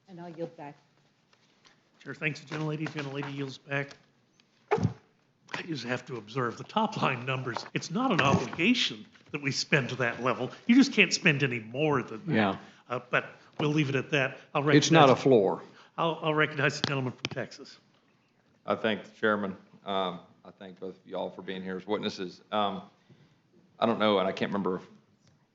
And I'll yield back. Chair, thanks, gentlelady. Gentlelady yields back. I just have to observe the top line numbers. It's not an obligation that we spend to that level. You just can't spend any more than that. Yeah. But we'll leave it at that. It's not a floor. I'll recognize the gentleman from Texas. I thank the chairman. I thank both of you all for being here as witnesses. I don't know, and I can't remember if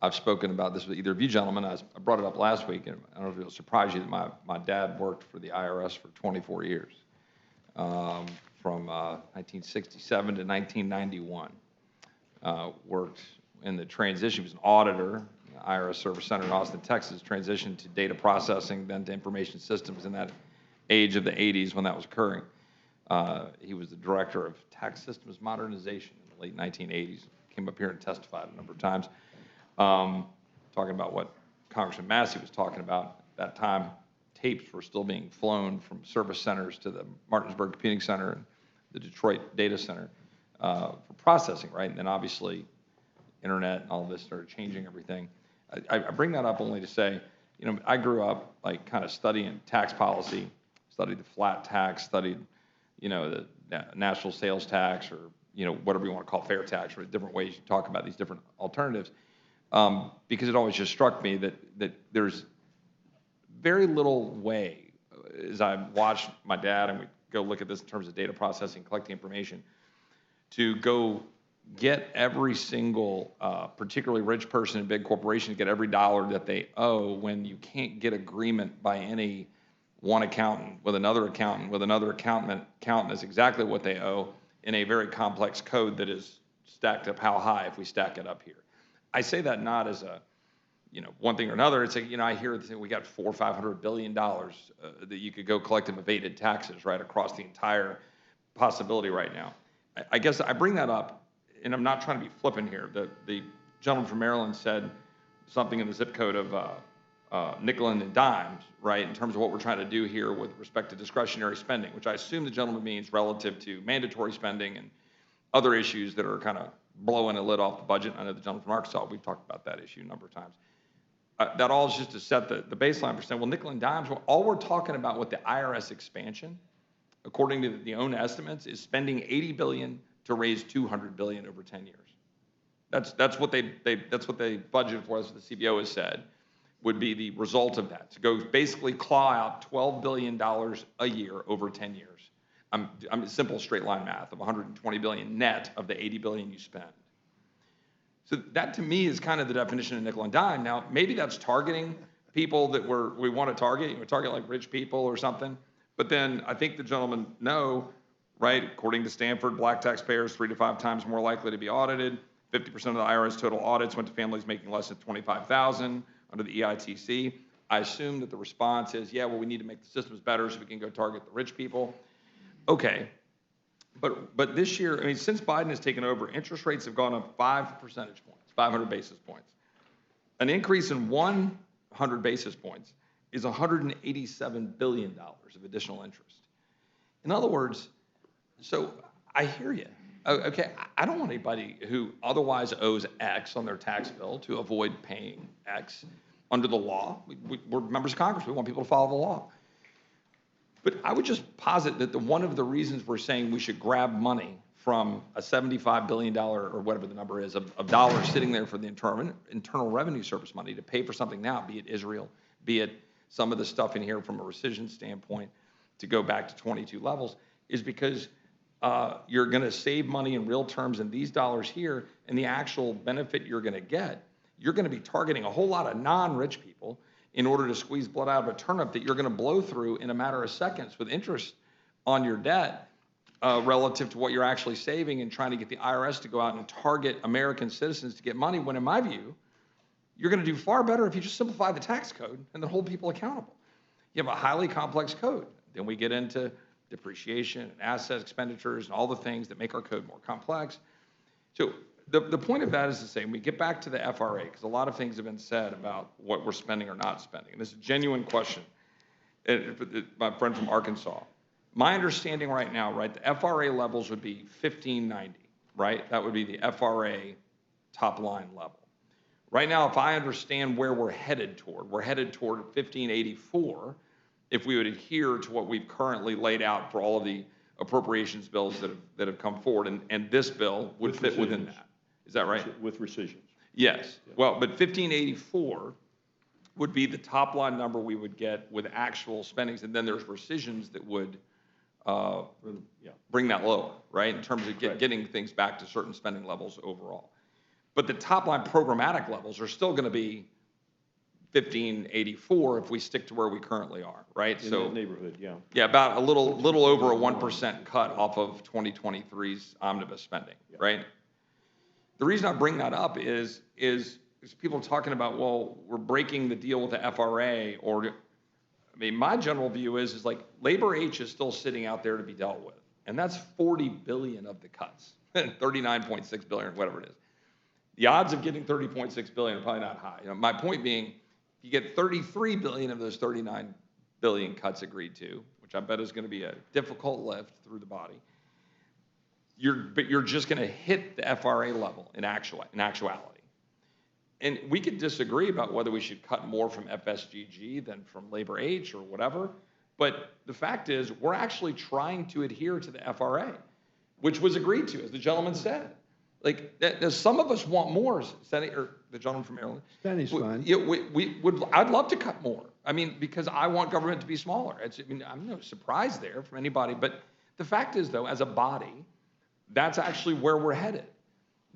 I've spoken about this with either of you gentlemen. I brought it up last week, and I don't know if it'll surprise you that my dad worked for the IRS for 24 years, from 1967 to 1991. Worked in the transition. He was an auditor, IRS Service Center in Austin, Texas, transitioned to data processing, then to information systems in that age of the 80s when that was occurring. He was the director of tax systems modernization in the late 1980s. Came up here and testified a number of times, talking about what Congressman Massey was talking about. At that time, tapes were still being flown from service centers to the Martinsburg Computing Center and the Detroit Data Center for processing, right? And then obviously, internet and all this started changing everything. I bring that up only to say, you know, I grew up like kind of studying tax policy, studied the flat tax, studied, you know, the national sales tax, or, you know, whatever you want to call fair tax, or different ways you talk about these different alternatives, because it always just struck me that there's very little way, as I watched my dad and we go look at this in terms of data processing, collecting information, to go get every single particularly rich person in big corporations, get every dollar that they owe, when you can't get agreement by any one accountant with another accountant with another accountant is exactly what they owe in a very complex code that is stacked up how high if we stack it up here. I say that not as a, you know, one thing or another. It's like, you know, I hear that we got $400 or $500 billion that you could go collect in evaded taxes right across the entire possibility right now. I guess I bring that up, and I'm not trying to be flippant here. The gentleman from Maryland said something in the zip code of nickel and dimes, right, in terms of what we're trying to do here with respect to discretionary spending, which I assume the gentleman means relative to mandatory spending and other issues that are kind of blowing a lid off the budget. I know the gentleman from Arkansas, we've talked about that issue a number of times. That all is just to set the baseline percent. Well, nickel and dimes, well, all we're talking about with the IRS expansion, according to the own estimates, is spending $80 billion to raise $200 billion over 10 years. That's what they budgeted for, as the CBO has said, would be the result of that. To go basically claw out $12 billion a year over 10 years. I'm simple straight line math of 120 billion net of the 80 billion you spend. So that to me is kind of the definition of nickel and dime. Now, maybe that's targeting people that we want to target. You know, target like rich people or something. But then I think the gentlemen know, right, according to Stanford, black taxpayers 3 to 5 times more likely to be audited. 50% of the IRS total audits went to families making less than $25,000 under the EITC. I assume that the response is, yeah, well, we need to make the systems better so we can go target the rich people. Okay, but this year, I mean, since Biden has taken over, interest rates have gone up 5 percentage points, 500 basis points. An increase in 100 basis points is $187 billion of additional interest. In other words, so I hear you. Okay, I don't want anybody who otherwise owes X on their tax bill to avoid paying X under the law. We're members of Congress. We want people to follow the law. But I would just posit that one of the reasons we're saying we should grab money from a $75 billion or whatever the number is of dollars sitting there for the Internal Revenue Service money to pay for something now, be it Israel, be it some of the stuff in here from a rescission standpoint to go back to 22 levels, is because you're going to save money in real terms in these dollars here, and the actual benefit you're going to get, you're going to be targeting a whole lot of non-rich people in order to squeeze blood out of a turnip that you're going to blow through in a matter of seconds with interest on your debt relative to what you're actually saving, and trying to get the IRS to go out and target American citizens to get money, when in my view, you're going to do far better if you just simplify the tax code and then hold people accountable. You have a highly complex code. Then we get into depreciation and asset expenditures and all the things that make our code more complex. So the point of that is to say, when we get back to the FRA, because a lot of things have been said about what we're spending or not spending, and this is a genuine question. My friend from Arkansas, my understanding right now, right, the FRA levels would be 1590, right? That would be the FRA top line level. Right now, if I understand where we're headed toward 1584 if we would adhere to what we've currently laid out for all of the appropriations bills that have come forward, and this bill would fit within that. Is that right? With rescissions. Yes. Well, but 1584 would be the top line number we would get with actual spendings, and then there's rescissions that would bring that lower, right, in terms of getting things back to certain spending levels overall. But the top line programmatic levels are still going to be 1584 if we stick to where we currently are, right? In that neighborhood, yeah. Yeah, about a little over a 1% cut off of 2023's omnibus spending, right? The reason I bring that up is people are talking about, well, we're breaking the deal with the FRA, or, I mean, my general view is like labor H is still sitting out there to be dealt with, and that's 40 billion of the cuts, 39.6 billion, whatever it is. The odds of getting 30.6 billion are probably not high. You know, my point being, you get 33 billion of those 39 billion cuts agreed to, which I bet is going to be a difficult lift through the body. But you're just going to hit the FRA level in actuality. And we could disagree about whether we should cut more from FSGG than from Labor H or whatever, but the fact is we're actually trying to adhere to the FRA, which was agreed to, as the gentleman said. Like, some of us want more, or the gentleman from Maryland. Steny's fine. I'd love to cut more. I mean, because I want government to be smaller. I mean, I'm no surprise there from anybody. But the fact is, though, as a body, that's actually where we're headed.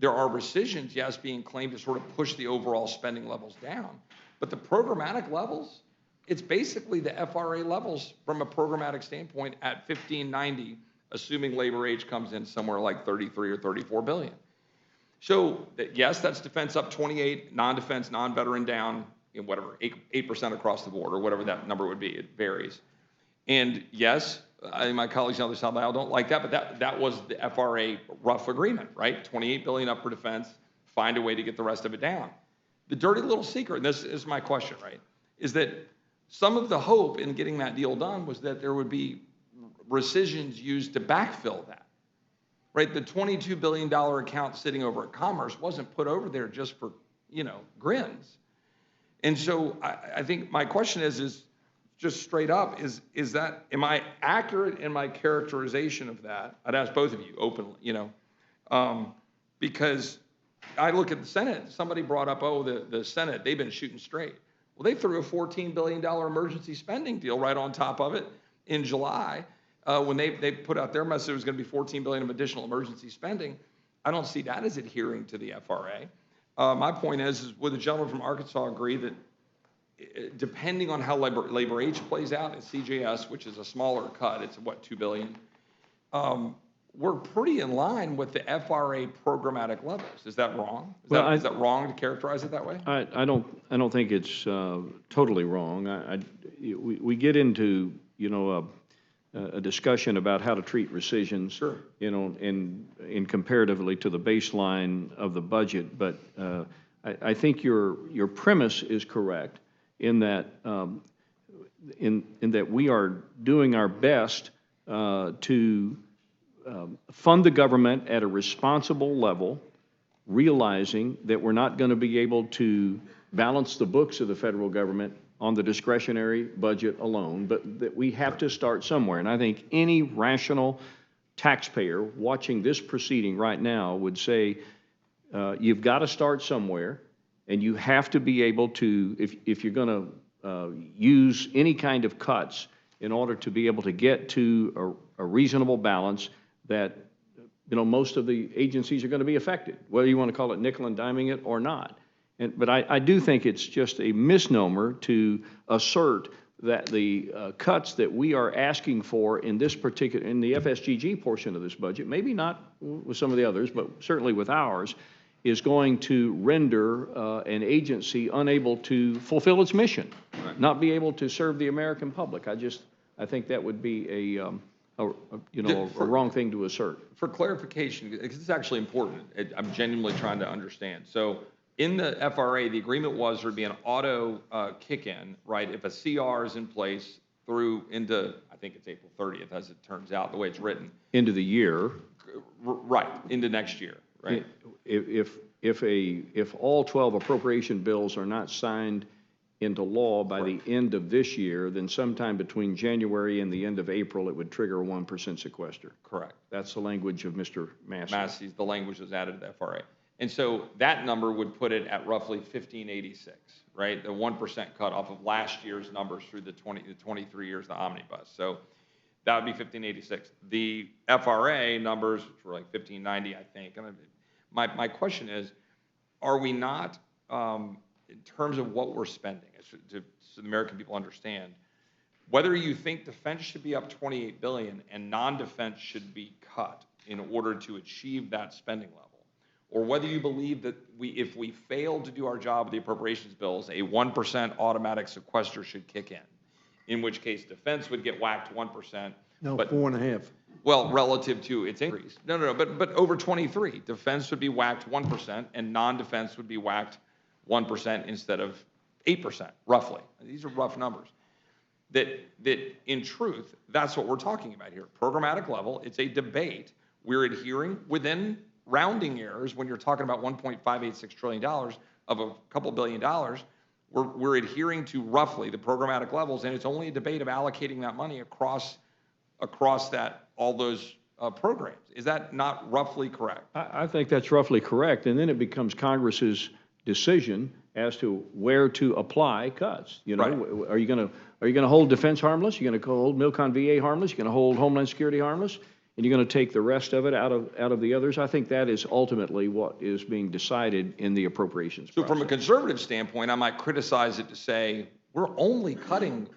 There are rescissions, yes, being claimed to sort of push the overall spending levels down. But the programmatic levels, it's basically the FRA levels from a programmatic standpoint at 1590, assuming Labor H comes in somewhere like 33 or 34 billion. So, yes, that's defense up 28, non-defense, non-veteran down, you know, whatever, 8% across the board, or whatever that number would be. It varies. And yes, my colleagues on the other side of the aisle don't like that, but that was the FRA rough agreement, right? 28 billion up for defense, find a way to get the rest of it down. The dirty little secret, and this is my question, right, is that some of the hope in getting that deal done was that there would be rescissions used to backfill that. Right, the $22 billion account sitting over at Commerce wasn't put over there just for, you know, grins. And so I think my question is just straight up, is that, am I accurate in my characterization of that? I'd ask both of you openly, you know, because I look at the Senate, somebody brought up, oh, the Senate, they've been shooting straight. Well, they threw a $14 billion emergency spending deal right on top of it in July. When they put out their message, it was going to be $14 billion of additional emergency spending. I don't see that as adhering to the FRA. My point is would the gentleman from Arkansas agree that depending on how Labor H plays out at CJS, which is a smaller cut, it's what, $2 billion, we're pretty in line with the FRA programmatic levels. Is that wrong? Is that wrong to characterize it that way? I don't think it's totally wrong. We get into, you know, a discussion about how to treat rescissions, sure, you know, in comparatively to the baseline of the budget. But I think your premise is correct in that in that we are doing our best to fund the government at a responsible level, realizing that we're not going to be able to balance the books of the federal government on the discretionary budget alone, but that we have to start somewhere. And I think any rational taxpayer watching this proceeding right now would say, you've got to start somewhere, and you have to be able to, if you're going to use any kind of cuts in order to be able to get to a reasonable balance, that, you know, most of the agencies are going to be affected, whether you want to call it nickel and diming it or not. But I do think it's just a misnomer to assert that the cuts that we are asking for in this particular, in the FSGG portion of this budget, maybe not with some of the others, but certainly with ours, is going to render an agency unable to fulfill its mission, not be able to serve the American public. I think that would be a wrong thing to assert. For clarification, because it's actually important, I'm genuinely trying to understand. So in the FRA, the agreement was there'd be an auto kick-in, right, if a CR is in place through into, I think it's April 30th, as it turns out, the way it's written. Into the year. Right, into next year, right? If all 12 appropriation bills are not signed into law by the end of this year, then sometime between January and the end of April, it would trigger a 1% sequester. Correct. That's the language of Mr. Massey. Massey's, the language that's added to the FRA. And so that number would put it at roughly 1586, right? The 1% cut off of last year's numbers through the 23 years of the omnibus. So that would be 1586. The FRA numbers were like 1590, I think. And my question is, are we not, in terms of what we're spending, so the American people understand, whether you think defense should be up $28 billion and non-defense should be cut in order to achieve that spending level, or whether you believe that if we fail to do our job with the appropriations bills, a 1% automatic sequester should kick in which case defense would get whacked 1%. No, but 4.5. well, relative to its increase. No, but over 23, defense would be whacked 1% and non-defense would be whacked 1% instead of 8%, roughly. These are rough numbers. That in truth, that's what we're talking about here. Programmatic level, it's a debate. We're adhering within rounding errors when you're talking about $1.586 trillion of a couple $billion. We're adhering to roughly the programmatic levels, and it's only a debate of allocating that money across all those programs. Is that not roughly correct? I think that's roughly correct, and then it becomes Congress's decision as to where to apply cuts. You know, Right. Are you going to hold defense harmless? You're going to hold Milcon VA harmless? You're going to hold Homeland Security harmless? And you're going to take the rest of it out of the others? I think that is ultimately what is being decided in the appropriations So process. from a conservative standpoint, I might criticize it to say we're only cutting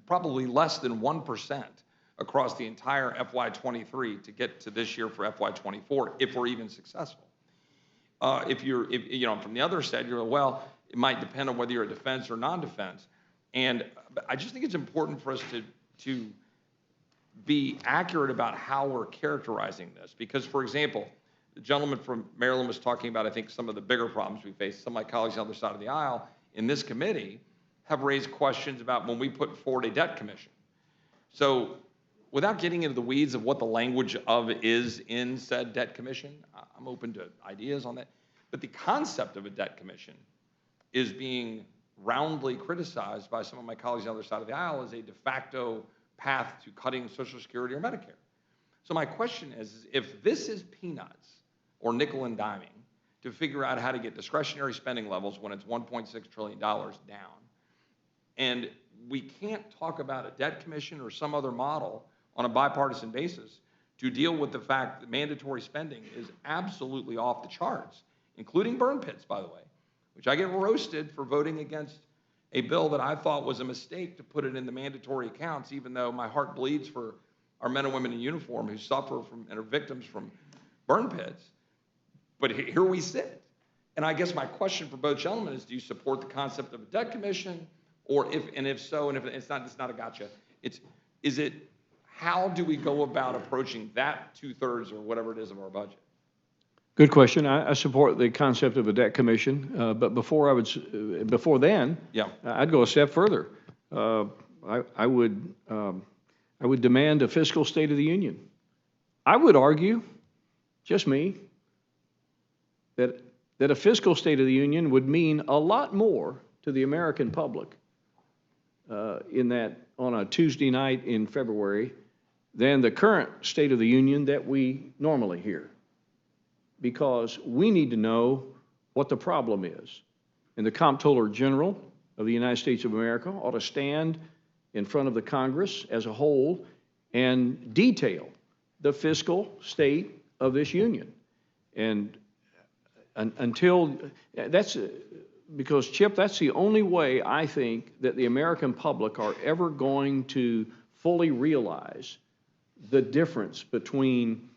probably less than 1% across the entire FY23 to get to this year for FY24, if we're even successful. If you know, from the other side, you're well, it might depend on whether you're a defense or non-defense. And I just think it's important for us to be accurate about how we're characterizing this. Because, for example, the gentleman from Maryland was talking about, I think, some of the bigger problems we face. Some of my colleagues on the other side of the aisle in this committee have raised questions about when we put forward a debt commission. So without getting into the weeds of what the language of is in said debt commission, I'm open to ideas on that. But the concept of a debt commission is being roundly criticized by some of my colleagues on the other side of the aisle as a de facto path to cutting Social Security or Medicare. So my question is, if this is peanuts or nickel and diming to figure out how to get discretionary spending levels when it's $1.6 trillion down, and we can't talk about a debt commission or some other model on a bipartisan basis to deal with the fact that mandatory spending is absolutely off the charts, including burn pits, by the way, which I get roasted for voting against a bill that I thought was a mistake to put it in the mandatory accounts, even though my heart bleeds for our men and women in uniform who suffer from and are victims from burn pits. But here we sit. And I guess my question for both gentlemen is, do you support the concept of a debt commission? Or if so, and if it's not a gotcha, how do we go about approaching that 2/3 or whatever it is of our budget? Good question. I support the concept of a debt commission, but before then, Yeah. I'd go a step further. I would demand a fiscal State of the Union. I would argue, just me, that a fiscal State of the Union would mean a lot more to the American public in that on a Tuesday night in February than the current State of the Union that we normally hear. Because we need to know what the problem is. And the Comptroller General of the United States of America ought to stand in front of the Congress as a whole and detail the fiscal state of this union. And until that's, because Chip, that's the only way I think that the American public are ever going to fully realize the difference between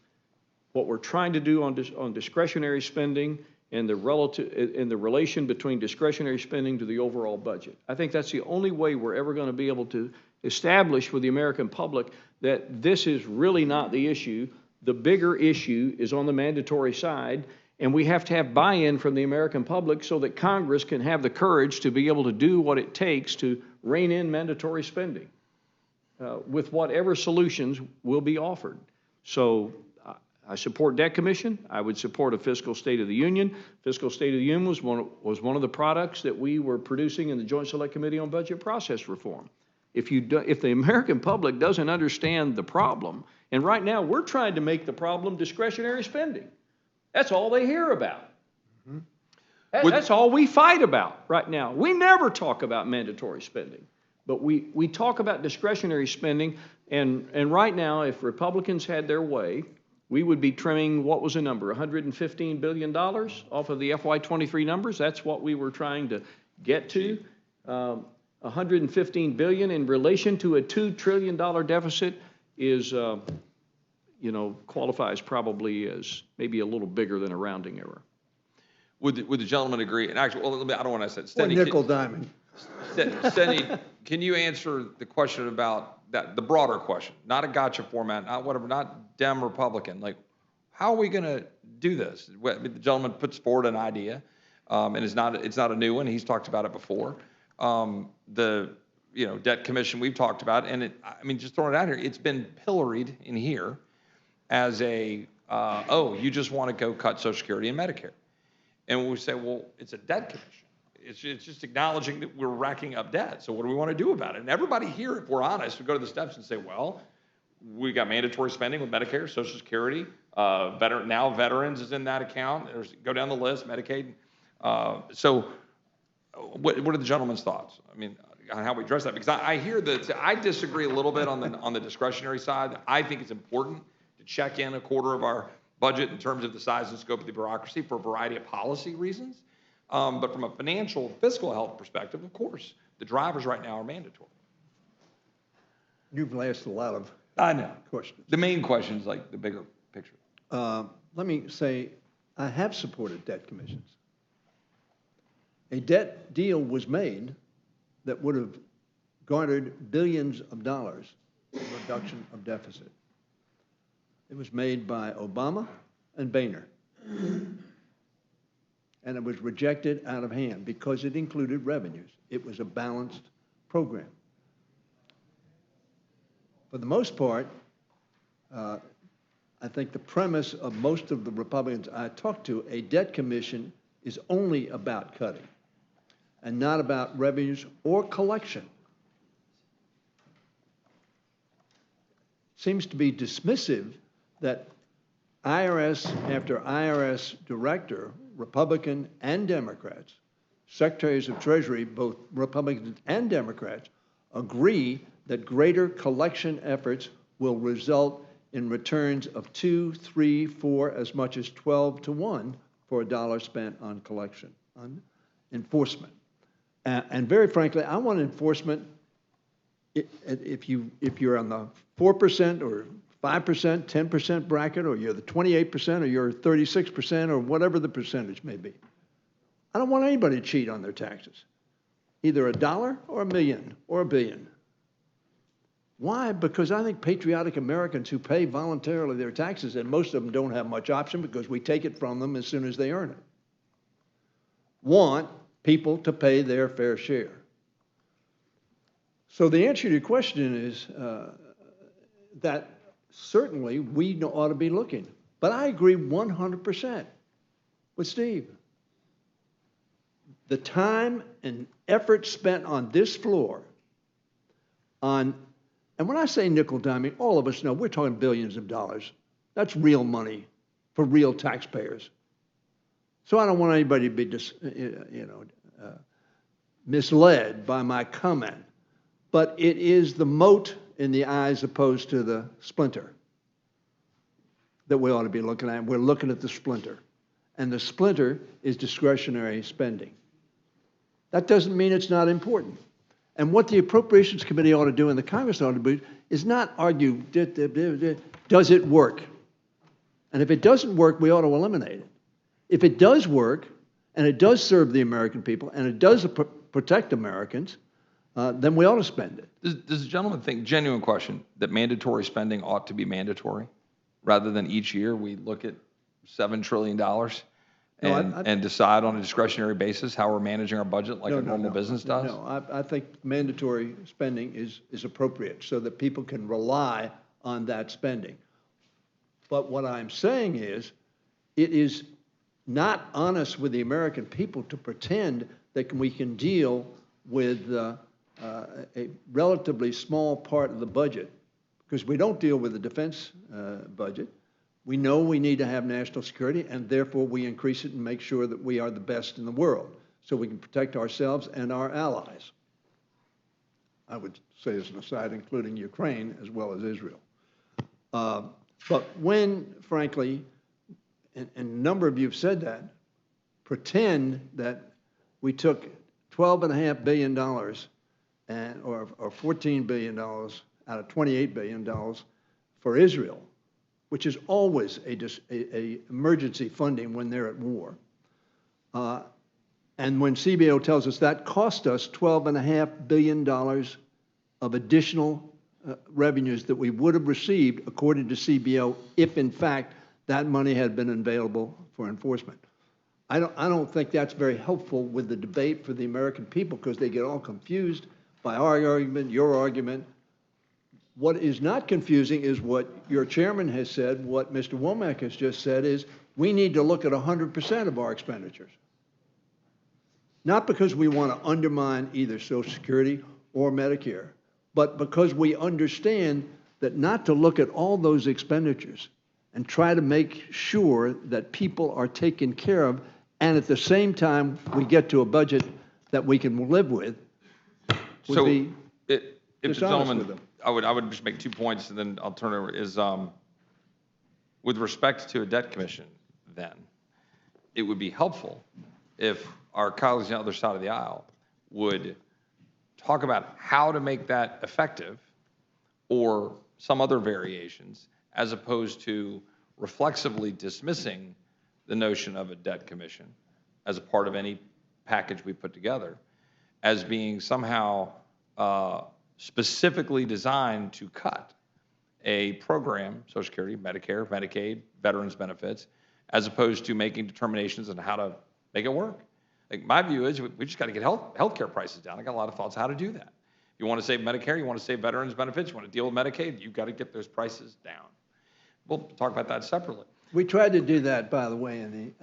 what we're trying to do on discretionary spending and the relation between discretionary spending to the overall budget. I think that's the only way we're ever going to be able to establish for the American public that this is really not the issue. The bigger issue is on the mandatory side, and we have to have buy-in from the American public so that Congress can have the courage to be able to do what it takes to rein in mandatory spending with whatever solutions will be offered. So I support debt commission. I would support a fiscal State of the Union. Fiscal State of the Union was one of the products that we were producing in the Joint Select Committee on Budget Process Reform. If the American public doesn't understand the problem, and right now we're trying to make the problem discretionary spending. That's all they hear about. That's all we fight about right now. We never talk about mandatory spending, but we talk about discretionary spending, and right now, if Republicans had their way, we would be trimming, what was the number, $115 billion off of the FY23 numbers. That's what we were trying to get to. $115 billion in relation to a $2 trillion deficit is, qualifies probably as maybe a little bigger than a rounding error. Would the gentleman agree? And actually, well, I don't want to say Or nickel diamond. Steny, can you answer the question about that, the broader question, not a gotcha format, not whatever, not Dem Republican, like, how are we going to do this? The gentleman puts forward an idea, and it's not a new one. He's talked about it before. The debt commission we've talked about, and just throwing it out here, it's been pilloried in here as you just want to go cut Social Security and Medicare. And we say, well, it's a debt commission. It's just acknowledging that we're racking up debt. So what do we want to do about it? And everybody here, if we're honest, we go to the steps and say, well, we got mandatory spending with Medicare, Social Security, now veterans is in that account. Go down the list, Medicaid. So what are the gentleman's thoughts? On how we address that? Because I hear that I disagree a little bit on the discretionary side. I think it's important to check in a quarter of our budget in terms of the size and scope of the bureaucracy for a variety of policy reasons. But from a financial, fiscal health perspective, of course, the drivers right now are mandatory. You've asked a lot of questions. The main question is like the bigger picture. Let me say, I have supported debt commissions. A debt deal was made that would have garnered billions of dollars in reduction of deficit. It was made by Obama and Boehner. And it was rejected out of hand because it included revenues. It was a balanced program. For the most part, I think the premise of most of the Republicans I talked to, a debt commission is only about cutting and not about revenues or collection. Seems to be dismissive that IRS after IRS director, Republican and Democrats, secretaries of Treasury, both Republicans and Democrats, agree that greater collection efforts will result in returns of 2, 3, 4, as much as 12 to 1 for a dollar spent on collection, on enforcement. And very frankly, I want enforcement if you're on the 4% or 5%, 10% bracket, or you're the 28%, or you're 36%, or whatever the percentage may be. I don't want anybody to cheat on their taxes, either $1 or $1 million or $1 billion. Why? Because I think patriotic Americans who pay voluntarily their taxes, and most of them don't have much option because we take it from them as soon as they earn it, want people to pay their fair share. So the answer to your question is that certainly we ought to be looking. But I agree 100% with Steve. The time and effort spent on this floor and when I say nickel diming, all of us know we're talking billions of dollars. That's real money for real taxpayers. So I don't want anybody to be misled by my comment. But it is the mote in the eye as opposed to the splinter that we ought to be looking at. We're looking at the splinter. And the splinter is discretionary spending. That doesn't mean it's not important. And what the Appropriations Committee ought to do and the Congress ought to do is not argue, does it work? And if it doesn't work, we ought to eliminate it. If it does work, and it does serve the American people, and it does protect Americans, then we ought to spend it. Does the gentleman think, genuine question, that mandatory spending ought to be mandatory rather than each year we look at $7 trillion and decide on a discretionary basis how we're managing our budget like a normal business does? No, I think mandatory spending is appropriate so that people can rely on that spending. But what I'm saying is, it is not honest with the American people to pretend that we can deal with a relatively small part of the budget, because we don't deal with the defense budget. We know we need to have national security, and therefore we increase it and make sure that we are the best in the world, so we can protect ourselves and our allies. I would say as an aside, including Ukraine as well as Israel. But when, frankly, and a number of you have said that, pretend that we took $12.5 billion or $14 billion out of $28 billion for Israel, which is always a emergency funding when they're at war. And when CBO tells us that cost us $12.5 billion of additional revenues that we would have received, according to CBO, if in fact that money had been available for enforcement. I don't think that's very helpful with the debate for the American people, because they get all confused by our argument, your argument. What is not confusing is what your chairman has said, what Mr. Womack has just said, is we need to look at 100% of our expenditures. Not because we want to undermine either Social Security or Medicare, but because we understand that not to look at all those expenditures and try to make sure that people are taken care of, and at the same time we get to a budget that we can live with, would be if the dishonest with gentleman, them. I would just make 2 points, and then I'll turn it over, is with respect to a debt commission, then, it would be helpful if our colleagues on the other side of the aisle would talk about how to make that effective or some other variations, as opposed to reflexively dismissing the notion of a debt commission as a part of any package we put together as being somehow specifically designed to cut a program, Social Security, Medicare, Medicaid, veterans benefits, as opposed to making determinations on how to make it work. Like, my view is we just got to get healthcare prices down. I got a lot of thoughts how to do that. You want to save Medicare, you want to save veterans benefits, you want to deal with Medicaid, you've got to get those prices down. We'll talk about that separately. We tried to do that, by the way, and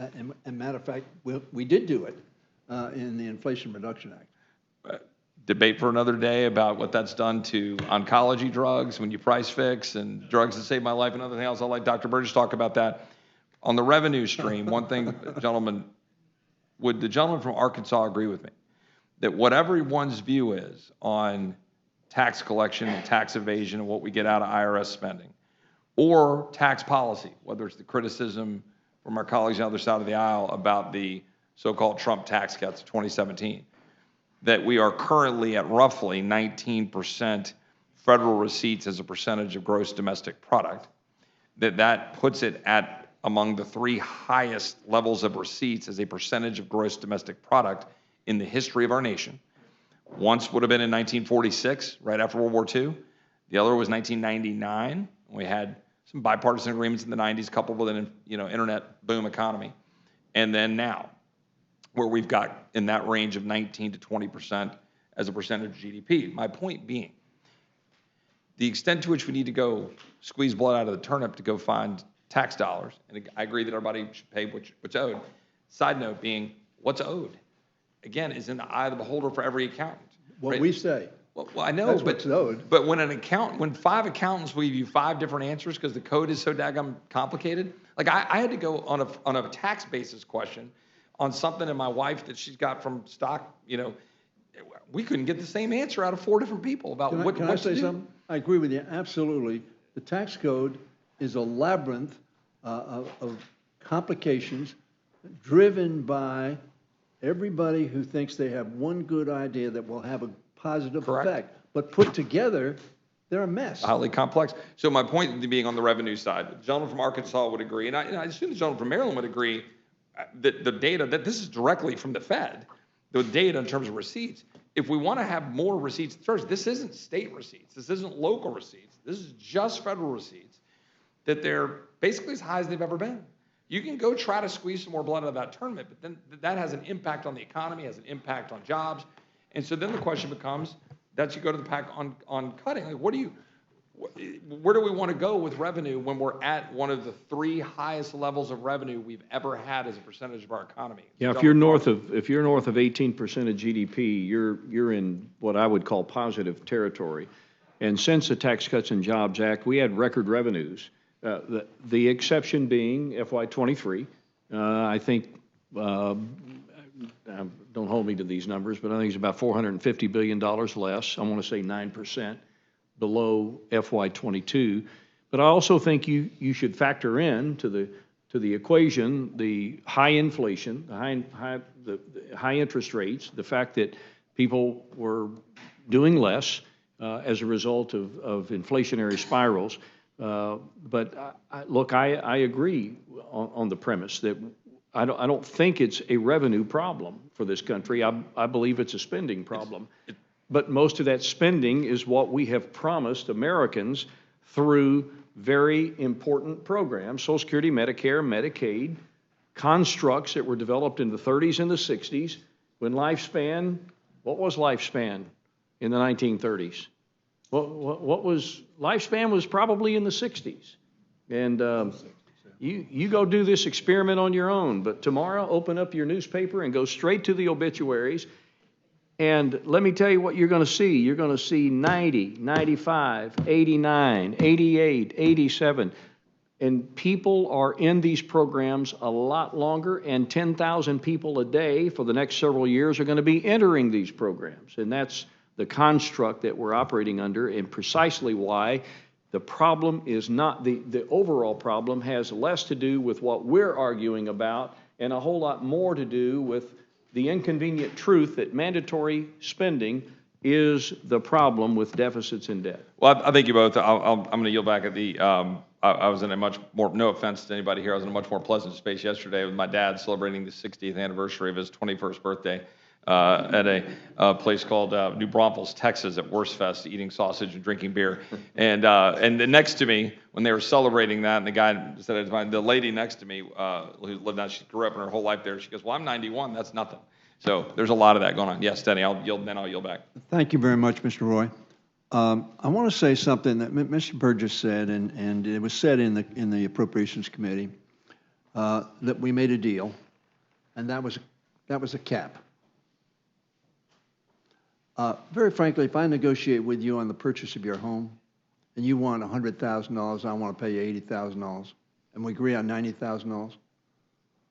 matter of fact, we did do it in the Inflation Reduction Act. Debate for another day about what that's done to oncology drugs when you price fix, and drugs that saved my life and other things else. I'll let Dr. Burgess talk about that. On the revenue stream, one thing, gentlemen, would the gentleman from Arkansas agree with me that whatever one's view is on tax collection and tax evasion and what we get out of IRS spending, or tax policy, whether it's the criticism from our colleagues on the other side of the aisle about the so-called Trump tax cuts of 2017, that we are currently at roughly 19% federal receipts as a percentage of gross domestic product, that puts it at among the 3 highest levels of receipts as a percentage of gross domestic product in the history of our nation. Once would have been in 1946, right after World War II. The other was 1999. We had some bipartisan agreements in the 90s coupled with an internet boom economy. And then now, where we've got in that range of 19 to 20% as a percentage of GDP. My point being, the extent to which we need to go squeeze blood out of the turnip to go find tax dollars, and I agree that everybody should pay what's owed. Side note being, what's owed, again, is in the eye of the beholder for every accountant. What right? we say. Well, I know, That's but what's owed. But when 5 accountants will give you 5 different answers because the code is so daggum complicated, like I had to go on a tax basis question on something in my wife that she's got from stock, we couldn't get the same answer out of 4 different people about what to do. Can I say something? I agree with you, absolutely. The tax code is a labyrinth of complications driven by everybody who thinks they have one good idea that will have a positive Correct. effect. But put together, they're a mess. Highly complex. So my point being on the revenue side, the gentleman from Arkansas would agree, and I assume the gentleman from Maryland would agree, that the data, that this is directly from the Fed, the data in terms of receipts. If we want to have more receipts, first, this isn't state receipts. This isn't local receipts. This is just federal receipts, that they're basically as high as they've ever been. You can go try to squeeze some more blood out of that tournament, but then that has an impact on the economy, has an impact on jobs. And so then the question becomes, that you go to the pack on cutting. Like, where do we want to go with revenue when we're at one of the 3 highest levels of revenue we've ever had as a percentage of our economy? Yeah, if you're north of 18% of GDP, you're in what I would call positive territory. And since the Tax Cuts and Jobs Act, we had record revenues. The exception being FY23. I think, don't hold me to these numbers, but I think it's about $450 billion less. I want to say 9% below FY22. But I also think you should factor in to the equation the high inflation, the high interest rates, the fact that people were doing less as a result of inflationary spirals. But look, I agree on the premise that I don't think it's a revenue problem for this country. I believe it's a spending problem. But most of that spending is what we have promised Americans through very important programs, Social Security, Medicare, Medicaid, constructs that were developed in the 30s and the 60s when lifespan, what was lifespan in the 1930s? What was, lifespan was probably in the 60s. And you go do this experiment on your own, but tomorrow open up your newspaper and go straight to the obituaries. And let me tell you what you're going to see. You're going to see 90, 95, 89, 88, 87. And people are in these programs a lot longer, and 10,000 people a day for the next several years are going to be entering these programs. And that's the construct that we're operating under, and precisely why the problem is not, the overall problem has less to do with what we're arguing about and a whole lot more to do with the inconvenient truth that mandatory spending is the problem with deficits and debt. Well, I think you both, I'm going to yield back at the, I was in a much more, no offense to anybody here, I was in a much more pleasant space yesterday with my dad celebrating the 60th anniversary of his 21st birthday at a place called New Braunfels, Texas, at Wurstfest, eating sausage and drinking beer. And then next to me, when they were celebrating that, and the guy said, the lady next to me who lived out, she grew up in her whole life there. She goes, "Well, I'm 91. That's nothing." So there's a lot of that going on. Yes, Steny, I'll yield back. Thank you very much, Mr. Roy. I want to say something that Mr. Burgess said, and it was said in the Appropriations Committee, that we made a deal, and that was a cap. Very frankly, if I negotiate with you on the purchase of your home, and you want $100,000, I want to pay you $80,000, and we agree on $90,000,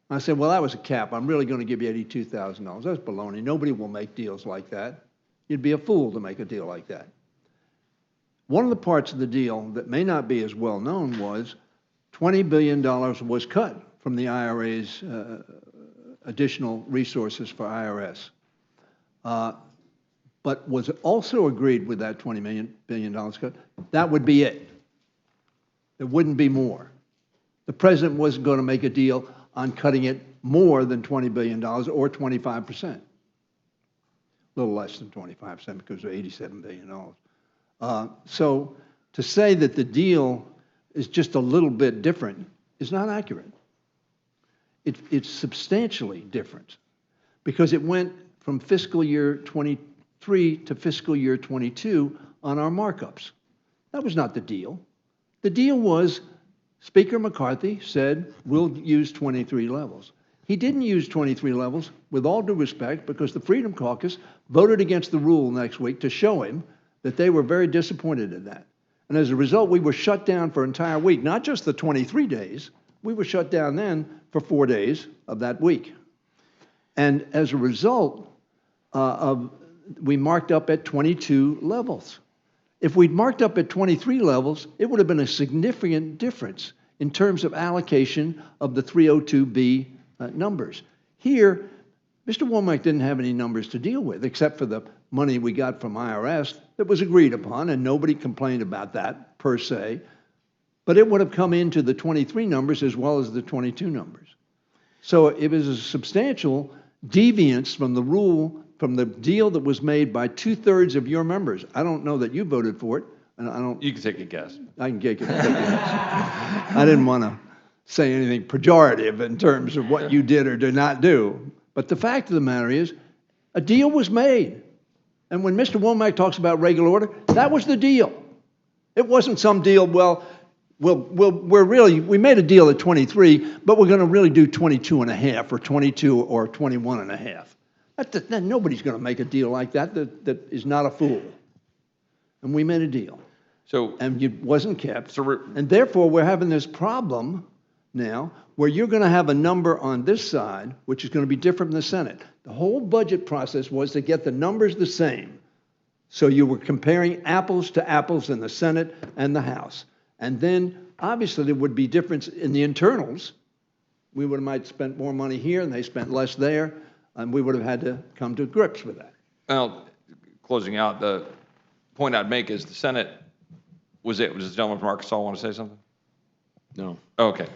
I said, well, that was a cap. I'm really going to give you $82,000. That's baloney. Nobody will make deals like that. You'd be a fool to make a deal like that. One of the parts of the deal that may not be as well known was $20 billion was cut from the IRA's additional resources for IRS. But was also agreed with that $20 billion cut, that would be it. There wouldn't be more. The president wasn't going to make a deal on cutting it more than $20 billion or 25%. A little less than 25% because of $87 billion. So to say that the deal is just a little bit different is not accurate. It's substantially different because it went from fiscal year 23 to fiscal year 22 on our markups. That was not the deal. The deal was Speaker McCarthy said, we'll use 23 levels. He didn't use 23 levels, with all due respect, because the Freedom Caucus voted against the rule next week to show him that they were very disappointed in that. And as a result, we were shut down for an entire week, not just the 23 days. We were shut down then for 4 days of that week. And as a result, we marked up at 22 levels. If we'd marked up at 23 levels, it would have been a significant difference in terms of allocation of the 302B numbers. Here, Mr. Womack didn't have any numbers to deal with, except for the money we got from IRS that was agreed upon, and nobody complained about that per se. But it would have come into the 23 numbers as well as the 22 numbers. So it was a substantial deviance from the rule, from the deal that was made by 2/3 of your members. I don't know that you voted for it, and I don't. You can take a guess. I can take a guess. I didn't want to say anything pejorative in terms of what you did or did not do. But the fact of the matter is, a deal was made. And when Mr. Womack talks about regular order, that was the deal. It wasn't some deal, well, we made a deal at 23, but we're going to really do 22 and a half or 22 or 21 and a half. Nobody's going to make a deal like that is not a fool. And we made a deal. So, And it wasn't kept. So And therefore, we're having this problem now where you're going to have a number on this side, which is going to be different from the Senate. The whole budget process was to get the numbers the same. So you were comparing apples to apples in the Senate and the House. And then, obviously, there would be difference in the internals. We would have might spent more money here, and they spent less there, and we would have had to come to grips with that. well, closing out, the point I'd make is the Senate, was this gentleman from Arkansas want to say something? No. Okay.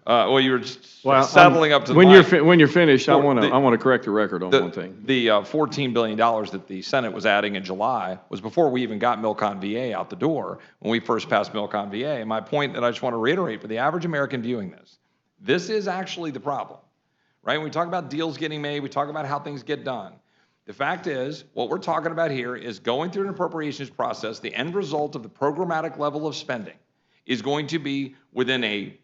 Well, you were just Well, saddling up to the when mic. when you're finished, I Well, want the- to correct the record on one thing. The $14 billion that the Senate was adding in July was before we even got Milcon VA out the door when we first passed Milcon VA. And my point that I just want to reiterate for the average American viewing this is actually the problem, right? When we talk about deals getting made, we talk about how things get done. The fact is, what we're talking about here is going through an appropriations process. The end result of the programmatic level of spending is going to be within a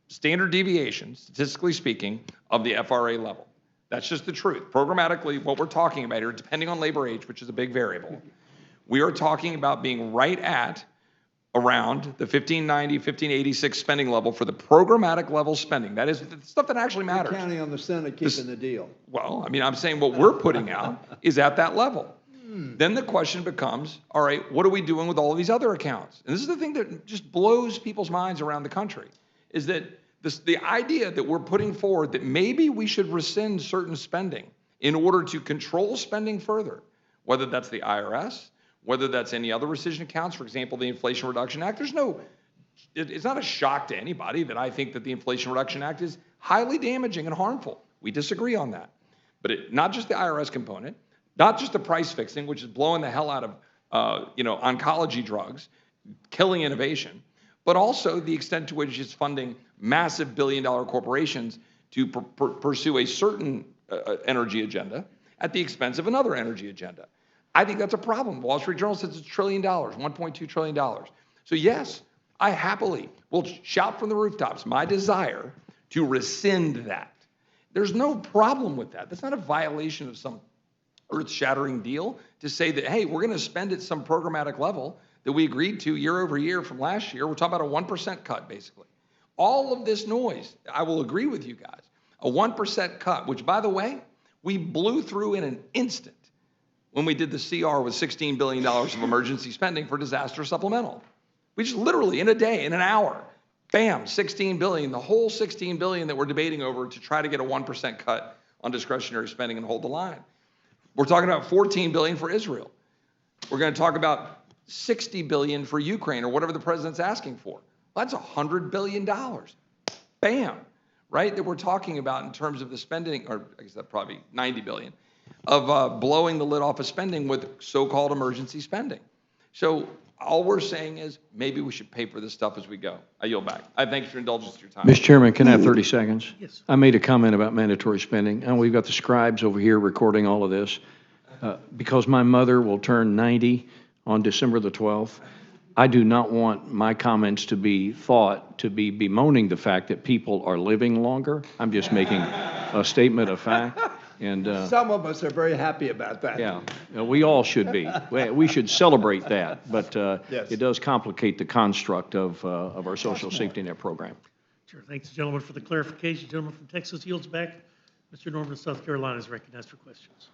standard deviation, statistically speaking, of the FRA level. That's just the truth. Programmatically, what we're talking about here, depending on labor age, which is a big variable, we are talking about being right at around the 1590, 1586 spending level for the programmatic level spending. That is the stuff that actually matters. We're counting on the Senate keeping the deal. Well, I mean, I'm saying what we're putting out is at that level. Then the question becomes, all right, what are we doing with all of these other accounts? And this is the thing that just blows people's minds around the country, is that the idea that we're putting forward that maybe we should rescind certain spending in order to control spending further, whether that's the IRS, whether that's any other rescission accounts, for example, the Inflation Reduction Act. It's not a shock to anybody that I think that the Inflation Reduction Act is highly damaging and harmful. We disagree on that. But not just the IRS component, not just the price fixing, which is blowing the hell out of oncology drugs, killing innovation, but also the extent to which it's funding massive billion-dollar corporations to pursue a certain energy agenda at the expense of another energy agenda. I think that's a problem. Wall Street Journal says it's $1 trillion, $1.2 trillion. So yes, I happily will shout from the rooftops my desire to rescind that. There's no problem with that. That's not a violation of some earth-shattering deal to say that, hey, we're going to spend at some programmatic level that we agreed to year over year from last year. We're talking about a 1% cut, basically. All of this noise, I will agree with you guys, a 1% cut, which, by the way, we blew through in an instant when we did the CR with $16 billion of emergency spending for disaster supplemental. We just literally, in a day, in an hour, bam, $16 billion, the whole $16 billion that we're debating over to try to get a 1% cut on discretionary spending and hold the line. We're talking about $14 billion for Israel. We're going to talk about $60 billion for Ukraine or whatever the president's asking for. Well, that's $100 billion. Bam, right? That we're talking about in terms of the spending, or I guess that's probably $90 billion, of blowing the lid off of spending with so-called emergency spending. So all we're saying is maybe we should pay for this stuff as we go. I yield back. I thank you for your indulgence to your time. Mr. Chairman, can I have 30 seconds? Yes. I made a comment about mandatory spending, and we've got the scribes over here recording all of this. Because my mother will turn 90 on December the 12th, I do not want my comments to be thought to be bemoaning the fact that people are living longer. I'm just making a statement of fact. And Some of us are very happy about that. yeah, we all should be. We should celebrate that, but Yes. it does complicate the construct of our social safety net program. Sure. Thanks, gentlemen, for the clarification. Gentleman from Texas yields back. Mr. Norman of South Carolina is recognized for questions.